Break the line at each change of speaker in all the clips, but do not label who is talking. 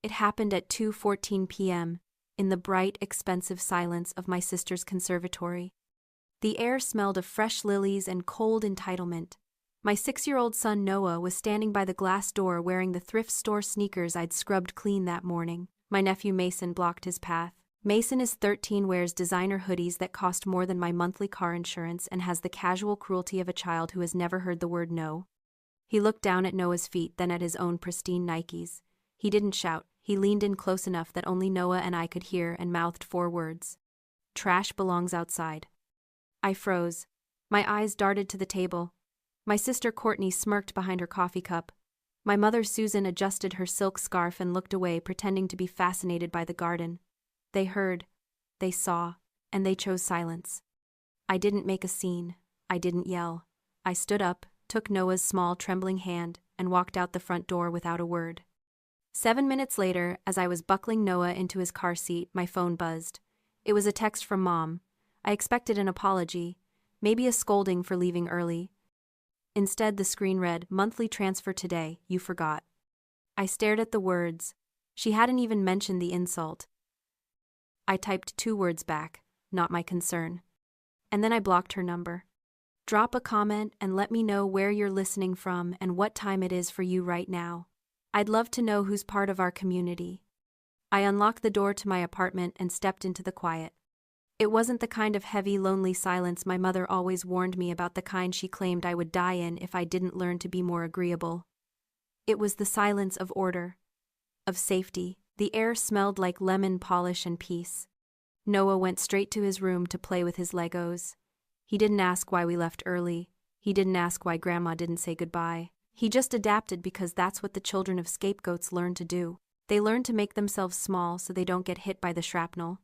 It happened at 2:14 p.m., in the bright, expensive silence of my sister's conservatory. The air smelled of fresh lilies and cold entitlement. My 6-year-old son Noah was standing by the glass door wearing the thrift store sneakers I'd scrubbed clean that morning. My nephew Mason blocked his path. Mason is 13, wears designer hoodies that cost more than my monthly car insurance, and has the casual cruelty of a child who has never heard the word no. He looked down at Noah's feet, then at his own pristine Nikes. He didn't shout. He leaned in close enough that only Noah and I could hear and mouthed 4 words. Trash belongs outside. I froze. My eyes darted to the table. My sister Courtney smirked behind her coffee cup. My mother Susan adjusted her silk scarf and looked away, pretending to be fascinated by the garden. They heard, they saw, and they chose silence. I didn't make a scene. I didn't yell. I stood up, took Noah's small, trembling hand, and walked out the front door without a word. 7 minutes later, as I was buckling Noah into his car seat, my phone buzzed. It was a text from Mom. I expected an apology, maybe a scolding for leaving early. Instead, the screen read, "Monthly transfer today, you forgot." I stared at the words. She hadn't even mentioned the insult. I typed 2 words back, "Not my concern." And then I blocked her number. Drop a comment and let me know where you're listening from and what time it is for you right now. I'd love to know who's part of our community. I unlocked the door to my apartment and stepped into the quiet. It wasn't the kind of heavy, lonely silence my mother always warned me about, the kind she claimed I would die in if I didn't learn to be more agreeable. It was the silence of order, of safety. The air smelled like lemon polish and peace. Noah went straight to his room to play with his Legos. He didn't ask why we left early. He didn't ask why Grandma didn't say goodbye. He just adapted because that's what the children of scapegoats learn to do. They learn to make themselves small so they don't get hit by the shrapnel.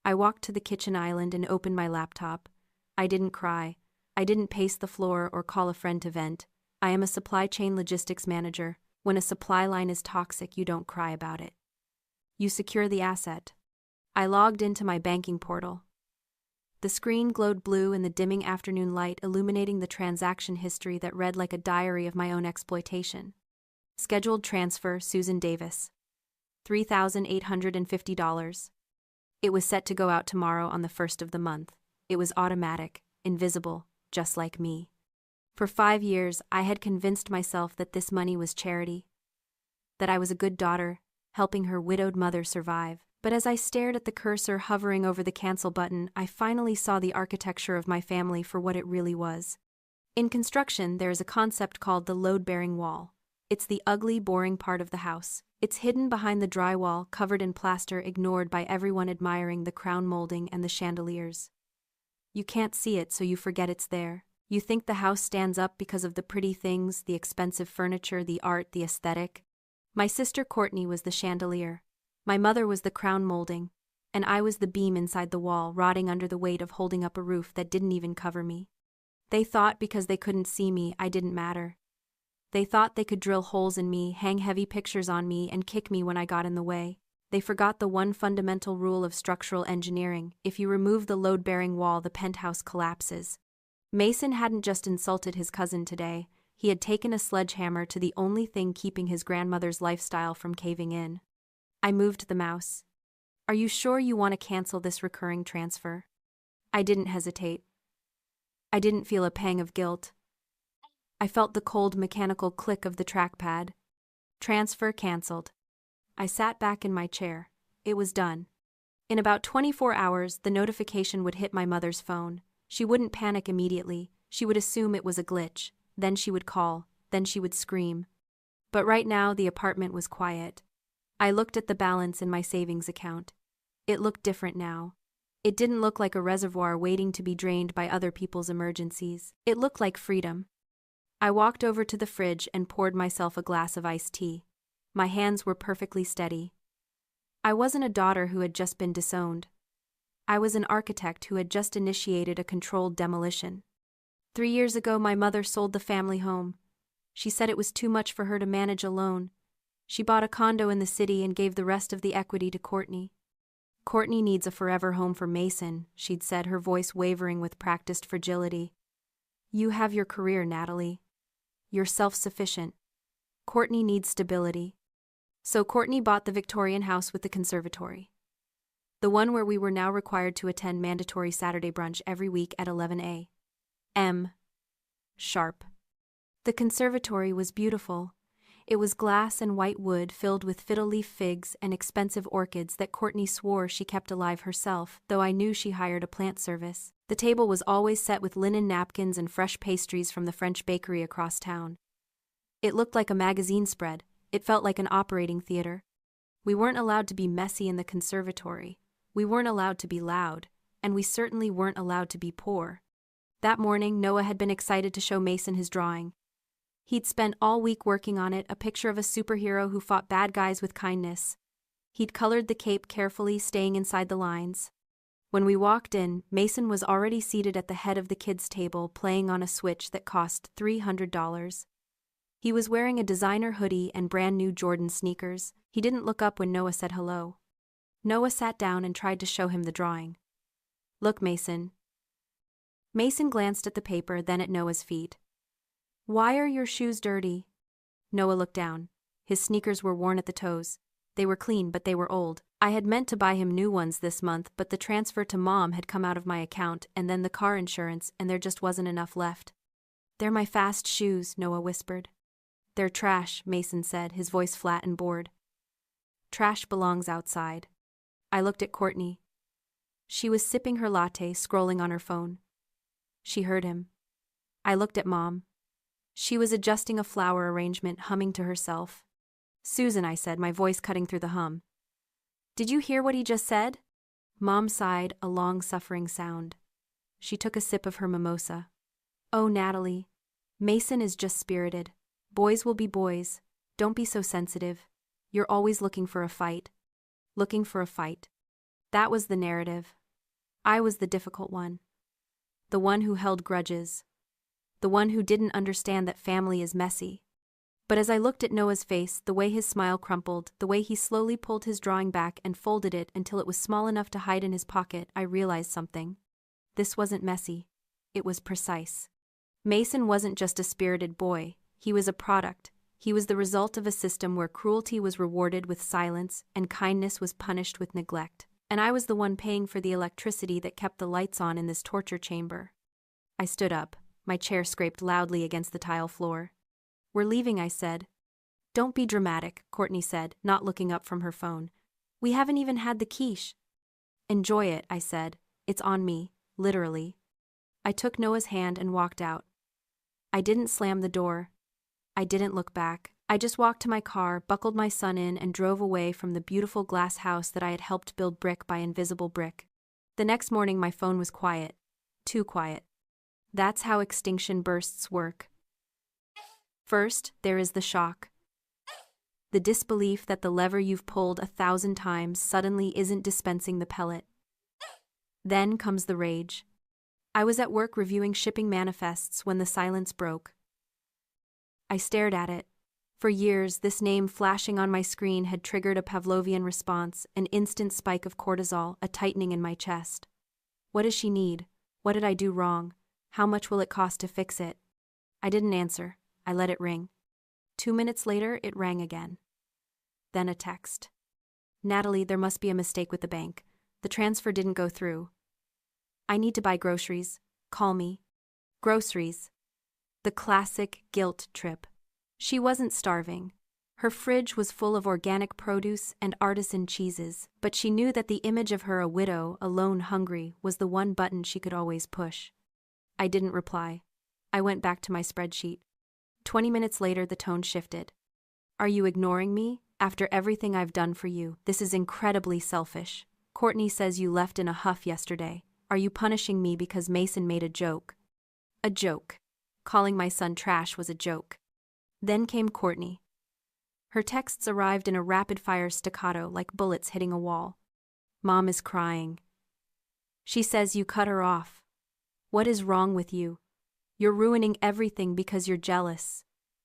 I walked to the kitchen island and opened my laptop. I didn't cry. I didn't pace the floor or call a friend to vent. I am a supply chain logistics manager. When a supply line is toxic, you don't cry about it. You secure the asset. I logged into my banking portal. The screen glowed blue in the dimming afternoon light, illuminating the transaction history that read like a diary of my own exploitation. Scheduled transfer, Susan Davis. $3,850. It was set to go out tomorrow on the 1st of the month. It was automatic, invisible, just like me. For 5 years, I had convinced myself that this money was charity, that I was a good daughter, helping her widowed mother survive. But as I stared at the cursor hovering over the cancel button, I finally saw the architecture of my family for what it really was. In construction, there is a concept called the load-bearing wall. It's the ugly, boring part of the house. It's hidden behind the drywall, covered in plaster, ignored by everyone admiring the crown molding and the chandeliers. You can't see it, so you forget it's there. You think the house stands up because of the pretty things, the expensive furniture, the art, the aesthetic. My sister Courtney was the chandelier. My mother was the crown molding, and I was the beam inside the wall, rotting under the weight of holding up a roof that didn't even cover me. They thought because they couldn't see me, I didn't matter. They thought they could drill holes in me, hang heavy pictures on me, and kick me when I got in the way. They forgot the one fundamental rule of structural engineering: if you remove the load-bearing wall, the penthouse collapses. Mason hadn't just insulted his cousin today, he had taken a sledgehammer to the only thing keeping his grandmother's lifestyle from caving in. I moved the mouse. "Are you sure you want to cancel this recurring transfer?" I didn't hesitate. I didn't feel a pang of guilt. I felt the cold mechanical click of the trackpad. Transfer canceled. I sat back in my chair. It was done. In about 24 hours, the notification would hit my mother's phone. She wouldn't panic immediately. She would assume it was a glitch. Then she would call. Then she would scream. But right now, the apartment was quiet. I looked at the balance in my savings account. It looked different now. It didn't look like a reservoir waiting to be drained by other people's emergencies. It looked like freedom. I walked over to the fridge and poured myself a glass of iced tea. My hands were perfectly steady. I wasn't a daughter who had just been disowned. I was an architect who had just initiated a controlled demolition. 3 years ago, my mother sold the family home. She said it was too much for her to manage alone. She bought a condo in the city and gave the rest of the equity to Courtney. "Courtney needs a forever home for Mason," she'd said, her voice wavering with practiced fragility. "You have your career, Natalie. You're self-sufficient. Courtney needs stability." So Courtney bought the Victorian house with the conservatory. The one where we were now required to attend mandatory Saturday brunch every week at 11 a.m. sharp. The conservatory was beautiful. It was glass and white wood filled with fiddle-leaf figs and expensive orchids that Courtney swore she kept alive herself, though I knew she hired a plant service. The table was always set with linen napkins and fresh pastries from the French bakery across town. It looked like a magazine spread. It felt like an operating theater. We weren't allowed to be messy in the conservatory. We weren't allowed to be loud, and we certainly weren't allowed to be poor. That morning, Noah had been excited to show Mason his drawing. He'd spent all week working on it, a picture of a superhero who fought bad guys with kindness. He'd colored the cape carefully, staying inside the lines. When we walked in, Mason was already seated at the head of the kids' table, playing on a Switch that cost $300. He was wearing a designer hoodie and brand new Jordan sneakers. He didn't look up when Noah said hello. Noah sat down and tried to show him the drawing. "Look, Mason." Mason glanced at the paper, then at Noah's feet. "Why are your shoes dirty?" Noah looked down. His sneakers were worn at the toes. They were clean, but they were old. I had meant to buy him new ones this month, but the transfer to Mom had come out of my account, and then the car insurance, and there just wasn't enough left. "They're my fast shoes," Noah whispered. "They're trash," Mason said, his voice flat and bored. "Trash belongs outside." I looked at Courtney. She was sipping her latte, scrolling on her phone. She heard him. I looked at Mom. She was adjusting a flower arrangement, humming to herself. "Susan," I said, my voice cutting through the hum. "Did you hear what he just said?" Mom sighed, a long-suffering sound. She took a sip of her mimosa. "Oh, Natalie. Mason is just spirited. Boys will be boys. Don't be so sensitive. You're always looking for a fight." Looking for a fight. That was the narrative. I was the difficult one. The one who held grudges. The one who didn't understand that family is messy. But as I looked at Noah's face, the way his smile crumpled, the way he slowly pulled his drawing back and folded it until it was small enough to hide in his pocket, I realized something. This wasn't messy. It was precise. Mason wasn't just a spirited boy. He was a product. He was the result of a system where cruelty was rewarded with silence and kindness was punished with neglect. And I was the one paying for the electricity that kept the lights on in this torture chamber. I stood up. My chair scraped loudly against the tile floor. "We're leaving," I said. "Don't be dramatic," Courtney said, not looking up from her phone. "We haven't even had the quiche." "Enjoy it," I said. "It's on me, literally." I took Noah's hand and walked out. I didn't slam the door. I didn't look back. I just walked to my car, buckled my son in, and drove away from the beautiful glass house that I had helped build brick by invisible brick. The next morning my phone was quiet. Too quiet. That's how extinction bursts work. First, there is the shock. The disbelief that the lever you've pulled 1,000 times suddenly isn't dispensing the pellet. Then comes the rage. I was at work reviewing shipping manifests when the silence broke. I stared at it. For years, this name flashing on my screen had triggered a Pavlovian response, an instant spike of cortisol, a tightening in my chest. What does she need? What did I do wrong? How much will it cost to fix it? I didn't answer. I let it ring. 2 minutes later, it rang again. Then a text. "Natalie, there must be a mistake with the bank. The transfer didn't go through. I need to buy groceries. Call me." Groceries. The classic guilt trip. She wasn't starving. Her fridge was full of organic produce and artisan cheeses, but she knew that the image of her a widow, alone hungry, was the one button she could always push. I didn't reply. I went back to my spreadsheet. 20 minutes later, the tone shifted. "Are you ignoring me? After everything I've done for you, this is incredibly selfish. Courtney says you left in a huff yesterday. Are you punishing me because Mason made a joke?" A joke. Calling my son trash was a joke. Then came Courtney. Her texts arrived in a rapid-fire staccato like bullets hitting a wall. "Mom is crying. She says you cut her off. What is wrong with you? You're ruining everything because you're jealous.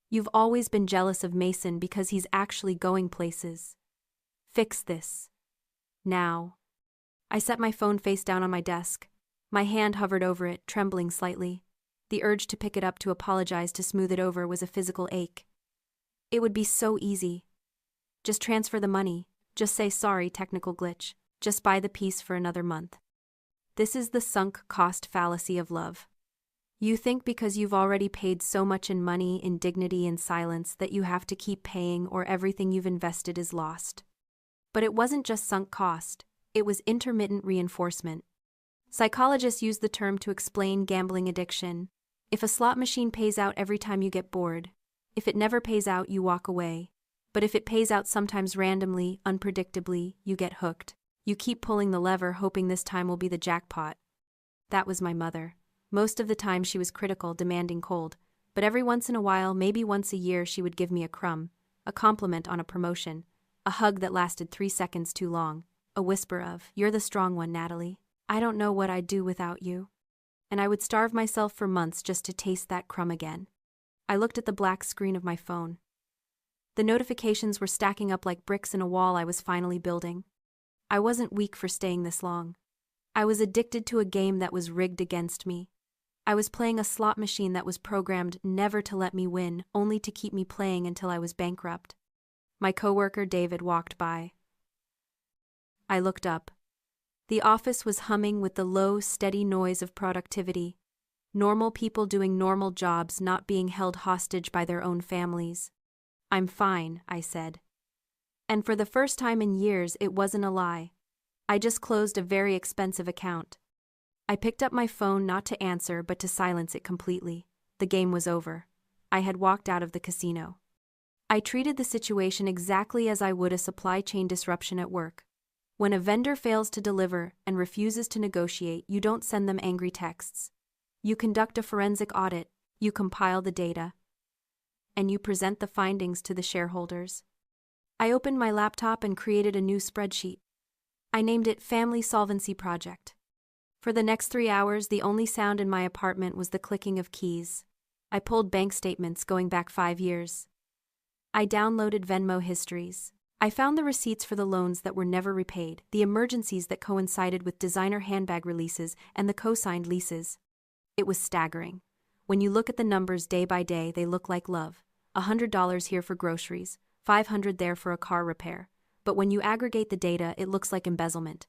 You've always been jealous of Mason because he's actually going places. Fix this. Now." I set my phone face down on my desk. My hand hovered over it, trembling slightly. The urge to pick it up to apologize, to smooth it over, was a physical ache. It would be so easy. Just transfer the money. Just say sorry, technical glitch. Just buy the piece for another month. This is the sunk cost fallacy of love. You think because you've already paid so much in money, in dignity, in silence that you have to keep paying or everything you've invested is lost. But it wasn't just sunk cost, it was intermittent reinforcement. Psychologists use the term to explain gambling addiction. If a slot machine pays out every time you get bored, if it never pays out, you walk away. But if it pays out sometimes randomly, unpredictably, you get hooked. You keep pulling the lever hoping this time will be the jackpot. That was my mother. Most of the time she was critical, demanding cold, but every once in a while, maybe once a year, she would give me a crumb, a compliment on a promotion, a hug that lasted 3 seconds too long, a whisper of, "You're the strong one, Natalie. I don't know what I'd do without you." And I would starve myself for months just to taste that crumb again. I looked at the black screen of my phone. The notifications were stacking up like bricks in a wall I was finally building. I wasn't weak for staying this long. I was addicted to a game that was rigged against me. I was playing a slot machine that was programmed never to let me win, only to keep me playing until I was bankrupt. My coworker David walked by. I looked up. The office was humming with the low, steady noise of productivity. Normal people doing normal jobs, not being held hostage by their own families. "I'm fine," I said. And for the first time in years, it wasn't a lie. I just closed a very expensive account. I picked up my phone not to answer but to silence it completely. The game was over. I had walked out of the casino. I treated the situation exactly as I would a supply chain disruption at work. When a vendor fails to deliver and refuses to negotiate, you don't send them angry texts. You conduct a forensic audit, you compile the data, and you present the findings to the shareholders. I opened my laptop and created a new spreadsheet. I named it Family Solvency Project. For the next 3 hours, the only sound in my apartment was the clicking of keys. I pulled bank statements going back 5 years. I downloaded Venmo histories. I found the receipts for the loans that were never repaid, the emergencies that coincided with designer handbag releases, and the co-signed leases. It was staggering. When you look at the numbers day by day, they look like love. $100 here for groceries, $500 there for a car repair. But when you aggregate the data, it looks like embezzlement.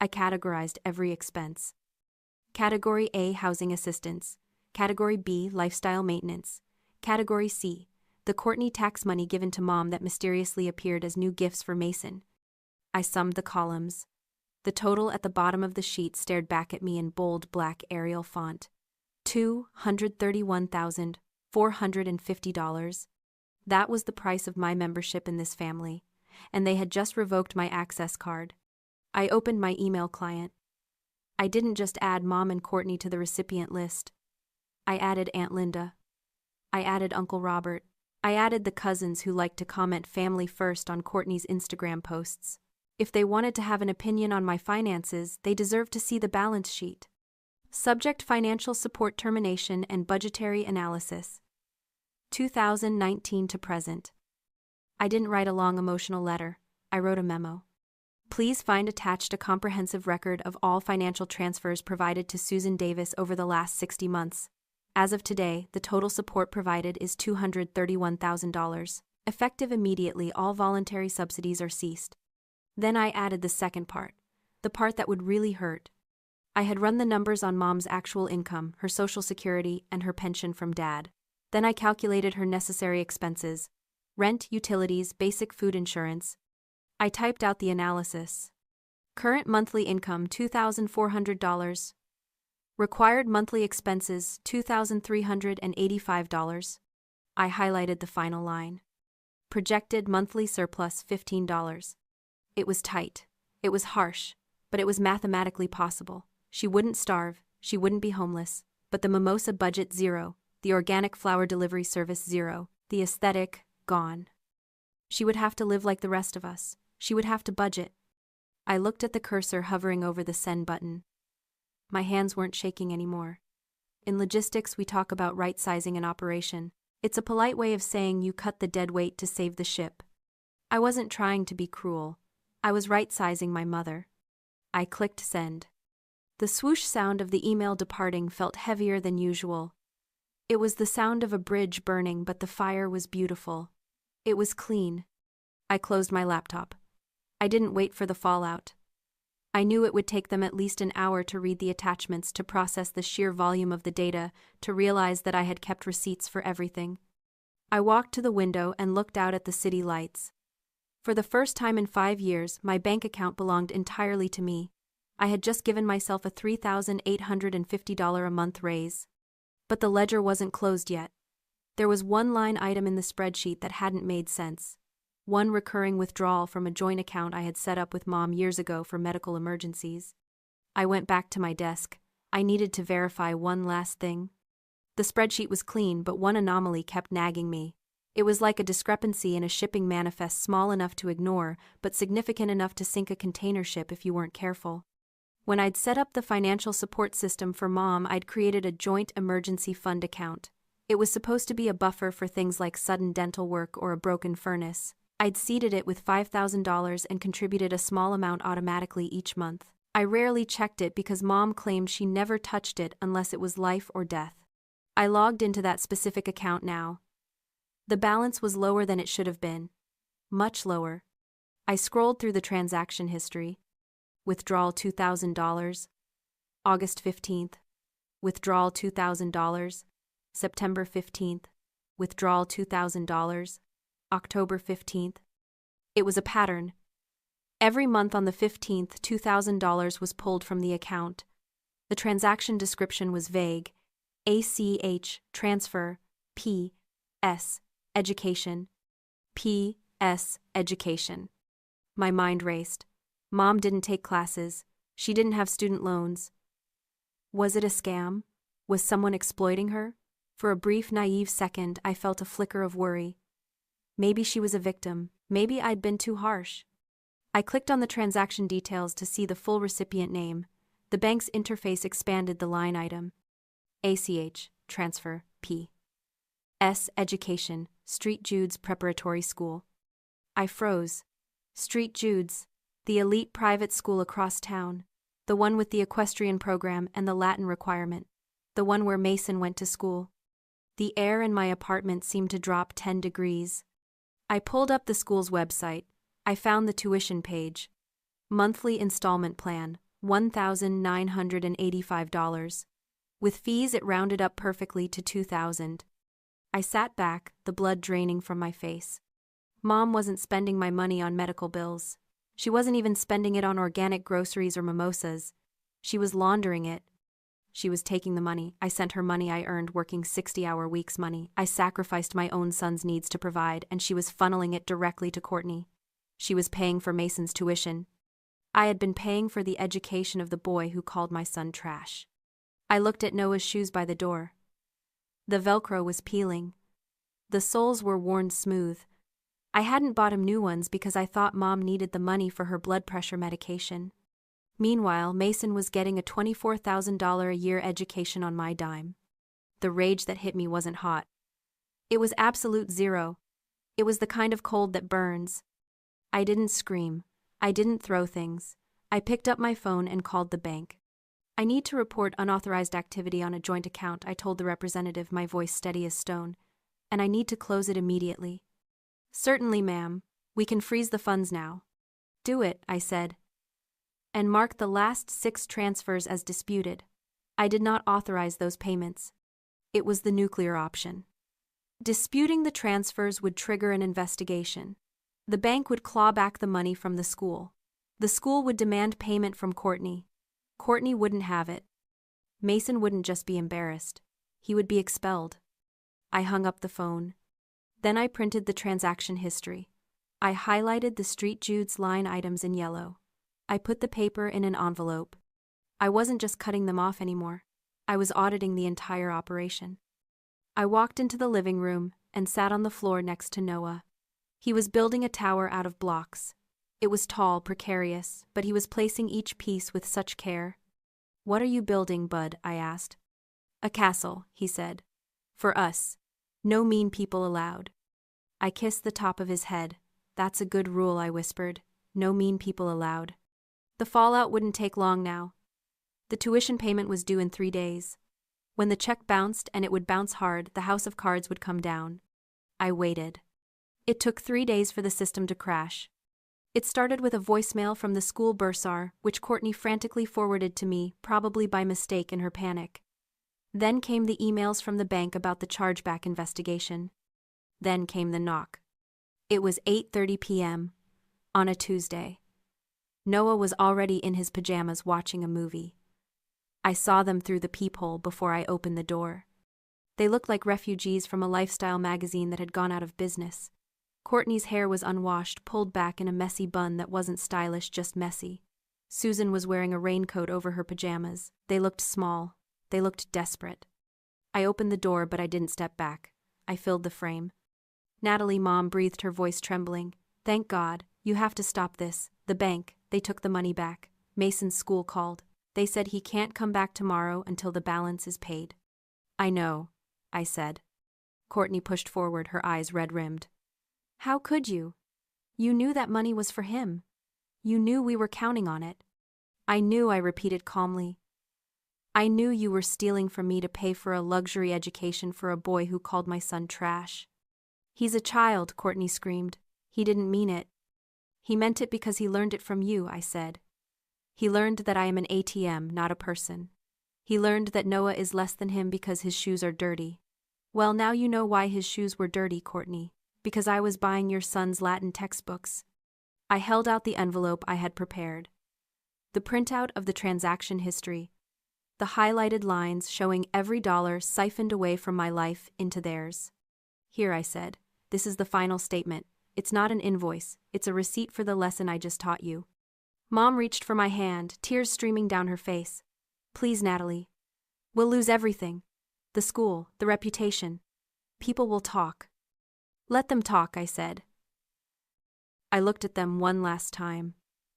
I categorized every expense. Category A, housing assistance. Category B, lifestyle maintenance. Category C, the Courtney tax money given to Mom that mysteriously appeared as new gifts for Mason. I summed the columns. The total at the bottom of the sheet stared back at me in bold black Arial font. $231,450. That was the price of my membership in this family, and they had just revoked my access card. I opened my email client. I didn't just add Mom and Courtney to the recipient list. I added Aunt Linda. I added Uncle Robert. I added the cousins who liked to comment family first on Courtney's Instagram posts. If they wanted to have an opinion on my finances, they deserved to see the balance sheet. Subject: financial support termination and budgetary analysis. 2019 to present. I didn't write a long emotional letter. I wrote a memo. Please find attached a comprehensive record of all financial transfers provided to Susan Davis over the last 60 months. As of today, the total support provided is $231,000. Effective immediately, all voluntary subsidies are ceased. Then I added the second part, the part that would really hurt. I had run the numbers on Mom's actual income, her Social Security, and her pension from Dad. Then I calculated her necessary expenses: rent, utilities, basic food insurance. I typed out the analysis. Current monthly income $2,400. Required monthly expenses $2,385. I highlighted the final line. Projected monthly surplus $15. It was tight. It was harsh, but it was mathematically possible. She wouldn't starve, she wouldn't be homeless, but the mimosa budget zero, the organic flower delivery service zero, the aesthetic gone. She would have to live like the rest of us. She would have to budget. I looked at the cursor hovering over the send button. My hands weren't shaking anymore. In logistics, we talk about right-sizing an operation. It's a polite way of saying you cut the dead weight to save the ship. I wasn't trying to be cruel. I was right-sizing my mother. I clicked send. The swoosh sound of the email departing felt heavier than usual. It was the sound of a bridge burning, but the fire was beautiful. It was clean. I closed my laptop. I didn't wait for the fallout. I knew it would take them at least an hour to read the attachments, to process the sheer volume of the data, to realize that I had kept receipts for everything. I walked to the window and looked out at the city lights. For the first time in 5 years, my bank account belonged entirely to me. I had just given myself a $3,850 a month raise. But the ledger wasn't closed yet. There was one line item in the spreadsheet that hadn't made sense. One recurring withdrawal from a joint account I had set up with Mom years ago for medical emergencies. I went back to my desk. I needed to verify one last thing. The spreadsheet was clean, but one anomaly kept nagging me. It was like a discrepancy in a shipping manifest, small enough to ignore, but significant enough to sink a container ship if you weren't careful. When I'd set up the financial support system for Mom, I'd created a joint emergency fund account. It was supposed to be a buffer for things like sudden dental work or a broken furnace. I'd seeded it with $5,000 and contributed a small amount automatically each month. I rarely checked it because Mom claimed she never touched it unless it was life or death. I logged into that specific account now. The balance was lower than it should have been. Much lower. I scrolled through the transaction history. Withdrawal $2,000. August 15th. Withdrawal $2,000. September 15th. Withdrawal $2,000. October 15th. It was a pattern. Every month on the 15th, $2,000 was pulled from the account. The transaction description was vague. ACH, transfer, P.S., education. P.S., education. My mind raced. Mom didn't take classes. She didn't have student loans. Was it a scam? Was someone exploiting her? For a brief, naive second, I felt a flicker of worry. Maybe she was a victim. Maybe I'd been too harsh. I clicked on the transaction details to see the full recipient name. The bank's interface expanded the line item. ACH, transfer, P.S. education, St. Jude's Preparatory School. I froze. St. Jude's, the elite private school across town. The one with the equestrian program and the Latin requirement. The one where Mason went to school. The air in my apartment seemed to drop 10 degrees. I pulled up the school's website. I found the tuition page. Monthly installment plan, $1,985. With fees, it rounded up perfectly to $2,000. I sat back, the blood draining from my face. Mom wasn't spending my money on medical bills. She wasn't even spending it on organic groceries or mimosas. She was laundering it. She was taking the money. I sent her money I earned working 60-hour weeks money. I sacrificed my own son's needs to provide, and she was funneling it directly to Courtney. She was paying for Mason's tuition. I had been paying for the education of the boy who called my son trash. I looked at Noah's shoes by the door. The Velcro was peeling. The soles were worn smooth. I hadn't bought him new ones because I thought Mom needed the money for her blood pressure medication. Meanwhile, Mason was getting a $24,000 a year education on my dime. The rage that hit me wasn't hot. It was absolute zero. It was the kind of cold that burns. I didn't scream. I didn't throw things. I picked up my phone and called the bank. I need to report unauthorized activity on a joint account, I told the representative, my voice steady as stone. And I need to close it immediately. Certainly, ma'am. We can freeze the funds now. Do it, I said. And mark the last 6 transfers as disputed. I did not authorize those payments. It was the nuclear option. Disputing the transfers would trigger an investigation. The bank would claw back the money from the school. The school would demand payment from Courtney. Courtney wouldn't have it. Mason wouldn't just be embarrassed. He would be expelled. I hung up the phone. Then I printed the transaction history. I highlighted the St. Jude's line items in yellow. I put the paper in an envelope. I wasn't just cutting them off anymore. I was auditing the entire operation. I walked into the living room and sat on the floor next to Noah. He was building a tower out of blocks. It was tall, precarious, but he was placing each piece with such care. "What are you building, bud?" I asked. "A castle," he said. "For us. No mean people allowed." I kissed the top of his head. "That's a good rule," I whispered. "No mean people allowed." The fallout wouldn't take long now. The tuition payment was due in 3 days. When the check bounced, and it would bounce hard, the house of cards would come down. I waited. It took 3 days for the system to crash. It started with a voicemail from the school bursar, which Courtney frantically forwarded to me, probably by mistake in her panic. Then came the emails from the bank about the chargeback investigation. Then came the knock. It was 8:30 p.m. on a Tuesday. Noah was already in his pajamas watching a movie. I saw them through the peephole before I opened the door. They looked like refugees from a lifestyle magazine that had gone out of business. Courtney's hair was unwashed, pulled back in a messy bun that wasn't stylish, just messy. Susan was wearing a raincoat over her pajamas. They looked small. They looked desperate. I opened the door, but I didn't step back. I filled the frame. Natalie, Mom breathed, her voice trembling. Thank God. You have to stop this. The bank. They took the money back. Mason's school called. They said he can't come back tomorrow until the balance is paid. I know, I said. Courtney pushed forward, her eyes red-rimmed. How could you? You knew that money was for him. You knew we were counting on it. I knew, I repeated calmly. I knew you were stealing from me to pay for a luxury education for a boy who called my son trash. He's a child, Courtney screamed. He didn't mean it. He meant it because he learned it from you, I said. He learned that I am an ATM, not a person. He learned that Noah is less than him because his shoes are dirty. Well, now you know why his shoes were dirty, Courtney. Because I was buying your son's Latin textbooks. I held out the envelope I had prepared. The printout of the transaction history. The highlighted lines showing every dollar siphoned away from my life into theirs. Here, I said. This is the final statement. It's not an invoice. It's a receipt for the lesson I just taught you. Mom reached for my hand, tears streaming down her face. Please, Natalie. We'll lose everything. The school, the reputation. People will talk. Let them talk, I said. I looked at them one last time.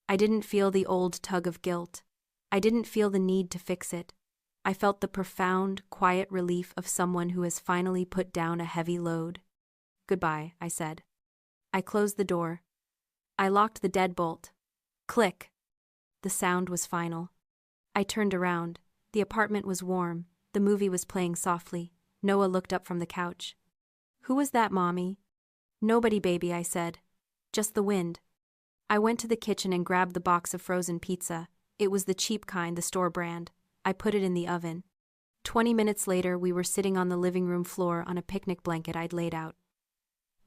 I didn't feel the old tug of guilt. I didn't feel the need to fix it. I felt the profound, quiet relief of someone who has finally put down a heavy load. Goodbye, I said. I closed the door. I locked the deadbolt. Click. The sound was final. I turned around. The apartment was warm. The movie was playing softly. Noah looked up from the couch. Who was that, Mommy? Nobody, baby, I said. Just the wind. I went to the kitchen and grabbed the box of frozen pizza. It was the cheap kind, the store brand. I put it in the oven. 20 minutes later, we were sitting on the living room floor on a picnic blanket I'd laid out.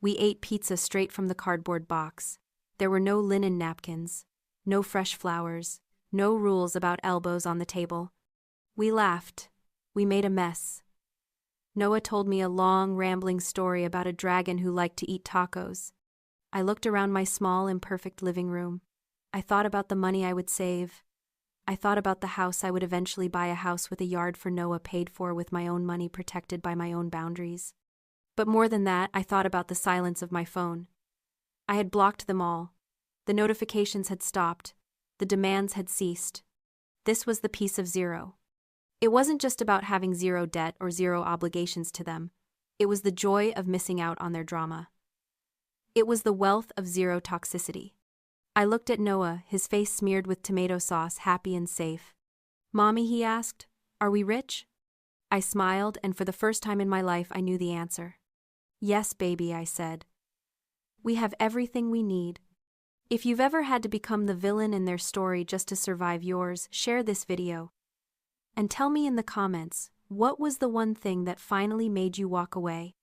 We ate pizza straight from the cardboard box. There were no linen napkins, no fresh flowers, no rules about elbows on the table. We laughed. We made a mess. Noah told me a long, rambling story about a dragon who liked to eat tacos. I looked around my small, imperfect living room. I thought about the money I would save. I thought about the house I would eventually buy, a house with a yard for Noah paid for with my own money, protected by my own boundaries. But more than that, I thought about the silence of my phone. I had blocked them all. The notifications had stopped. The demands had ceased. This was the peace of zero. It wasn't just about having zero debt or zero obligations to them. It was the joy of missing out on their drama. It was the wealth of zero toxicity. I looked at Noah, his face smeared with tomato sauce, happy and safe. Mommy, he asked, are we rich? I smiled, and for the first time in my life I knew the answer. Yes, baby, I said. We have everything we need. If you've ever had to become the villain in their story just to survive yours, share this video. And tell me in the comments, what was the one thing that finally made you walk away?